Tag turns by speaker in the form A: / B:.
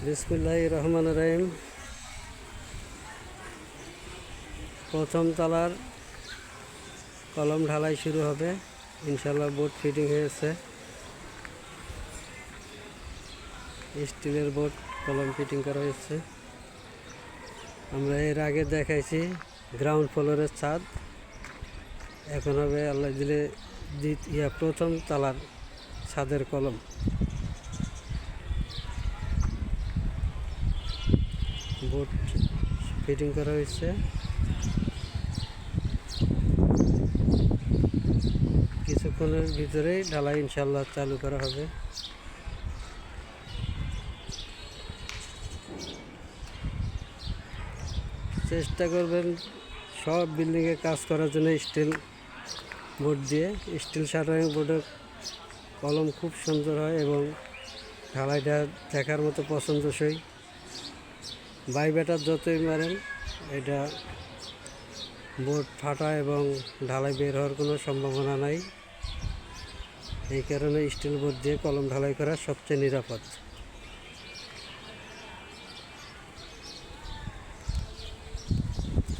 A: বিসমিল্লাহির রহমানির রহিম। প্রথম তলার কলম ঢালাই শুরু হবে। ইনশাল্লাহ বোর্ড ফিটিং হয়েছে, স্টিলের বোর্ড কলম ফিটিং করা হয়েছে। আমরা এর আগে দেখাইছি গ্রাউন্ড ফ্লোরের ছাদ, এখন হবে আল্লাহ দিলে প্রথম তলার ছাদের কলম। বোর্ড ফিটিং করা হয়েছে, কিছুক্ষণের ভিতরেই ঢালাই ইনশাল্লাহ চালু করা হবে। চেষ্টা করবেন সব বিল্ডিংয়ে কাজ করার জন্য স্টিল বোর্ড দিয়ে। স্টিল শাটারিং বোর্ডের কলম খুব সুন্দর হয় এবং ঢালাইটা দেখার মতো পছন্দসই। বাইবেটার যতই মারেন এটা বোর্ড ফাটা এবং ঢালাই বের হওয়ার কোনো সম্ভাবনা নাই। এই কারণে স্টিল বোর্ড দিয়ে কলম ঢালাই করা সবচেয়ে নিরাপদ।